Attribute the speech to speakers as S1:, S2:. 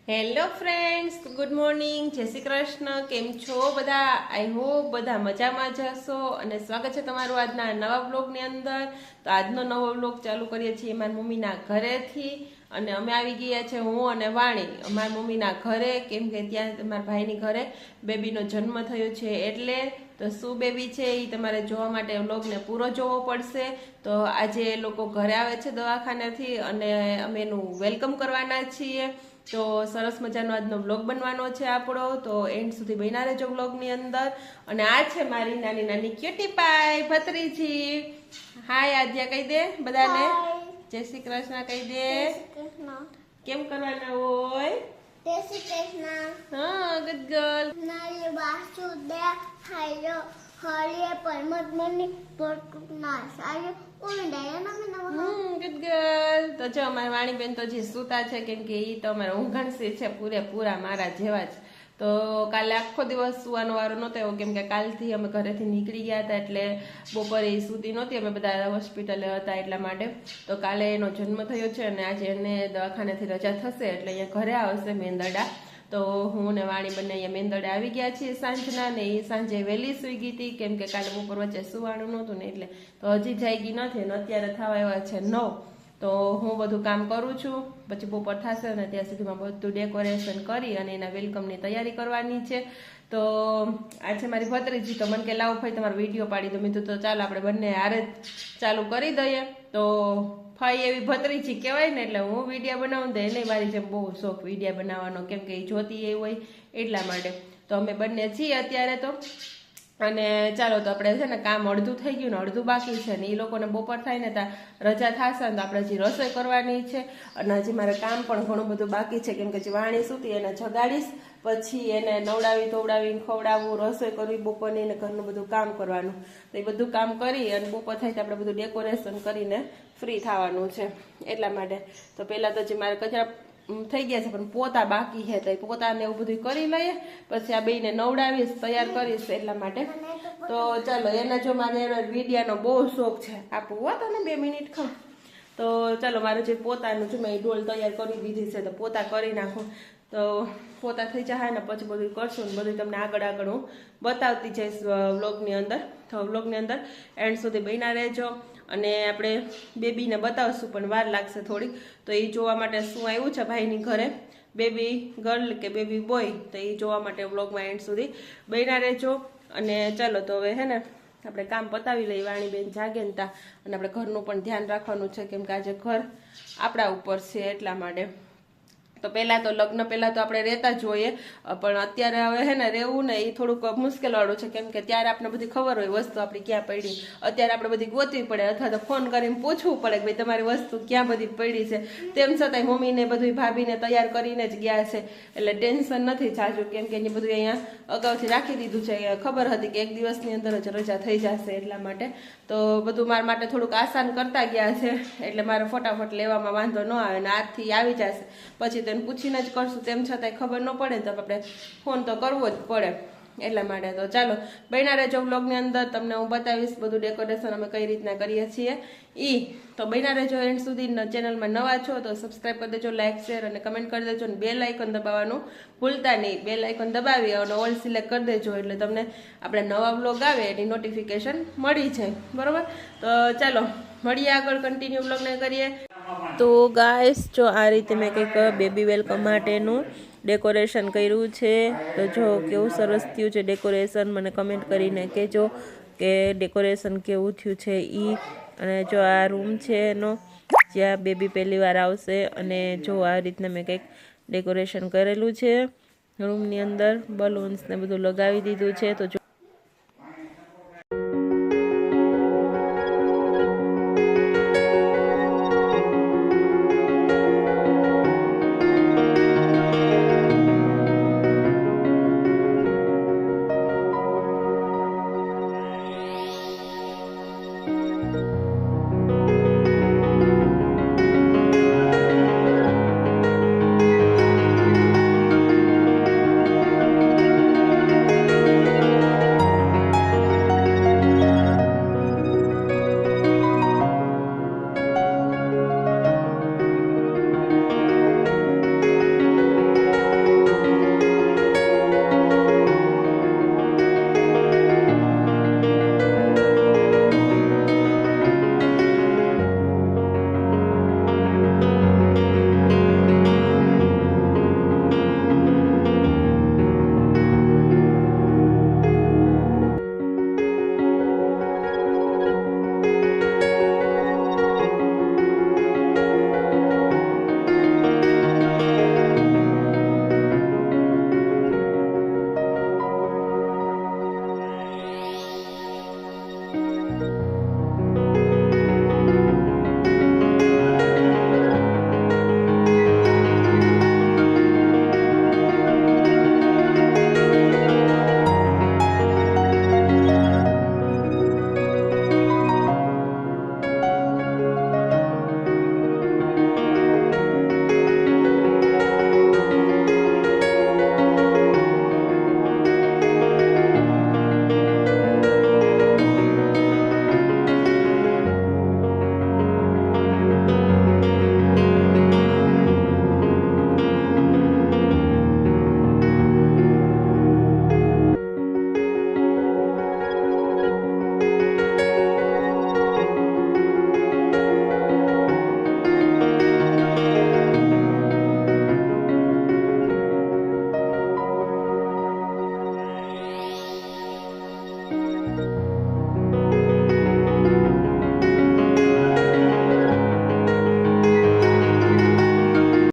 S1: Hello friends, good morning, જય શ્રી કૃષ્ણ. કેમ છો બધા? આઈ હોપ બધા મજામાં જ હશો અને સ્વાગત છે તમારું આજના નવા વ્લોગની અંદર. તો આજનો નવો વ્લોગ ચાલુ કરીએ છીએ મારી મમ્મીના ઘરેથી અને અમે આવી ગયા છે હું અને વાણી મારી મમ્મીના ઘરે, કેમ કે ત્યાં મારા ભાઈની ઘરે બેબીનો જન્મ થયો છે. એટલે તો શું બેબી છે એ તમારે જોવા માટે વ્લોગને પૂરો જોવો પડશે. તો આજે એ લોકો ઘરે આવે છે દવાખાનેથી અને અમે એનું વેલકમ કરવાના છીએ. તો સરસ મજાનો આજનો વ્લોગ બનવાનો છે આપણો, તો એન્ડ સુધી બન્યા રહેજો વ્લોગની અંદર. અને આ છે મારી નાની નાની ક્યુટી પાઈ ભત્રીજી. હાય આદ્યા કહી દે બધાને, જય શ્રી કૃષ્ણ કહી દે. કેમ કરવાના હોય?
S2: જય શ્રી કૃષ્ણ.
S1: હા, ગુડ ગર્લ.
S2: નારી વાસુદેવ હાયો હરિય પરમાત્માની ભક્તના સાયો ઉંડાય નમે
S1: ગુડ ગર્લ. તો જો અમારી વાણીબેન તો જે સૂતા છે, કેમ કે ઈ તો અમારા ઊંઘણસી છે પૂરેપૂરા મારા જેવા જ. તો કાલે આખો દિવસ સુવાનો વારો નહોતો આવ્યો, કેમ કે કાલથી અમે ઘરેથી નીકળી ગયા હતા એટલે બપોરે એ સૂતી નહોતી, અમે બધા હોસ્પિટલે હતા એટલા માટે. તો કાલે એનો જન્મ થયો છે અને આજે એને દવાખાનેથી રજા થશે એટલે અહીંયા ઘરે આવશે મેંદરડા. તો હું ને વાણી બંને અહીંયા મેંદરડે આવી ગયા છીએ સાંજના, ને એ સાંજે વહેલી સૂઈ ગઈ હતી, કેમ કે કાલે બપોર વચ્ચે સુવાનું નહોતું ને એટલે. તો હજી જાગી નથી ને અત્યારે થવા આવ્યા છે 9. તો હું બધું કામ કરું છું, પછી બપોર થશે ને ત્યાં સુધીમાં બધું ડેકોરેશન કરી અને એના વેલકમની તૈયારી કરવાની છે. તો આ છે મારી ભત્રીજી. તો મને કે લાવો ભાઈ તમારો વિડીયો પાડી દો. મેં તો ચાલો આપણે બંને હારે જ ચાલુ કરી દઈએ. તો ફાઈ એવી ભત્રીજી કહેવાય ને, એટલે હું વિડીયો બનાવું દે એને મારી જેમ બહુ શોખ વિડીયો બનાવવાનો, કેમ કે એ જોતી એ હોય એટલા માટે. તો અમે બંને છીએ અત્યારે તો. અને ચાલો તો આપણે છે ને કામ અડધું થઈ ગયું ને અડધું બાકી છે ને એ લોકોને બપોર થાય ને ત્યાં રજા થશે ને તો આપણે હજી રસોઈ કરવાની છે. અને હજી મારે કામ પણ ઘણું બધું બાકી છે, કેમ કે જે વાણી સૂતી એને જગાડીશ, પછી એને નવડાવી તોવડાવી ખવડાવવું, રસોઈ કરવી બપોરની એને ઘરનું બધું કામ કરવાનું. તો એ બધું કામ કરી અને બપોર થાય તો આપણે બધું ડેકોરેશન કરીને ફ્રી થવાનું છે એટલા માટે. તો પહેલાં તો જે મારે કચરા થઈ ગયા છે પણ પોતા બાકી છે, તો પોતાને એવું બધું કરી લઈએ, પછી આ બેને નવડાવીશ, તૈયાર કરીશ એટલા માટે. તો ચાલો એના જો મારે વિડિયાનો બહુ શોખ છે. આપું હો તને 2 મિનિટ ખાવ. તો ચાલો મારે જે પોતાનું છે મેં ડોલ તૈયાર કરી દીધી છે, તો પોતા કરી નાખું. તો પોતા થઈ જાય ને પછી બધું કરશું ને બધું તમને આગળ આગળ હું બતાવતી જઈશ વ્લોગની અંદર. તો વ્લોગની અંદર એન્ડ સુધી બન્યા રહેજો. અને આપણે બેબીને બતાવશું પણ વાર લાગશે થોડીક. તો એ જોવા માટે શું આવ્યું છે ભાઈની ઘરે, બેબી ગર્લ કે બેબી બોય, તો એ જોવા માટે વ્લોગમાં એન્ડ સુધી બન્યા રહેજો. અને ચાલો તો હવે હે ને આપણે કામ પતાવી લઈએ, વાણીબેન જાગે ને તા. અને આપણે ઘરનું પણ ધ્યાન રાખવાનું છે, કેમ કે આજે ઘર આપણા ઉપર છે એટલા માટે. તો પહેલાં તો લગ્ન પહેલાં તો આપણે રહેતા જ હોઈએ, પણ અત્યારે હવે હે ને રહેવું ને એ થોડુંક મુશ્કેલવાળું છે, કેમ કે ત્યારે આપણે બધી ખબર હોય વસ્તુ આપણી ક્યાં પડી. અત્યારે આપણે બધી ગોતવી પડે અથવા તો ફોન કરીને પૂછવું પડે કે ભાઈ તમારી વસ્તુ ક્યાં બધી પડી છે. તેમ છતાંય મમ્મીને બધું ભાભીને તૈયાર કરીને જ ગયા છે એટલે ટેન્શન નથી જાજુ, કેમ કે એને બધું અહીંયા અગાઉથી રાખી દીધું છે. ખબર હતી કે 1 દિવસની અંદર જ રજા થઈ જશે એટલા માટે. તો બધું મારા માટે થોડુંક આસાન કરતા ગયા છે એટલે મારે ફટાફટ લેવામાં વાંધો ન આવે ને આજથી આવી જશે. પછી તો પૂછીને જ કરશું, તેમ છતાંય ખબર ન પડે તો આપણે ફોન તો કરવો જ પડે એટલા માટે. તો ચાલો બન્યા રહેજો વ્લોગની અંદર, તમને હું બતાવીશ બધું ડેકોરેશન અમે કઈ રીતના કરીએ છીએ તો બન્યા રહેજો એન્ડ સુધી. ચેનલમાં નવા છો તો સબસ્ક્રાઈબ કરી દેજો, લાઈક શેર અને કમેન્ટ કરી દેજો, અને બેલ આઇકન દબાવવાનું ભૂલતા નહીં. બેલ આઇકન દબાવી અને ઓલ સિલેક્ટ કરી દેજો એટલે તમને આપણે નવા વ્લોગ આવે એની નોટિફિકેશન મળી જાય, બરોબર? તો ચાલો મળીએ આગળ, કન્ટિન્યુ વ્લોગને કરીએ. તો ગાઈસ જો આ રીતે મેં કંઈક બેબી વેલકમ માટેનું ડેકોરેશન કર્યું છે. તો જો કેવું સરસ થયું છે ડેકોરેશન, મને કમેન્ટ કરીને કહેજો કે ડેકોરેશન કેવું થયું છે ઈ. અને જો આ રૂમ છે એનો જ્યાં બેબી પહેલી વાર આવશે, અને જો આ રીતના મેં કંઈક ડેકોરેશન કરેલું છે રૂમની અંદર, બલૂન્સ ને બધું લગાવી દીધું છે. તો જો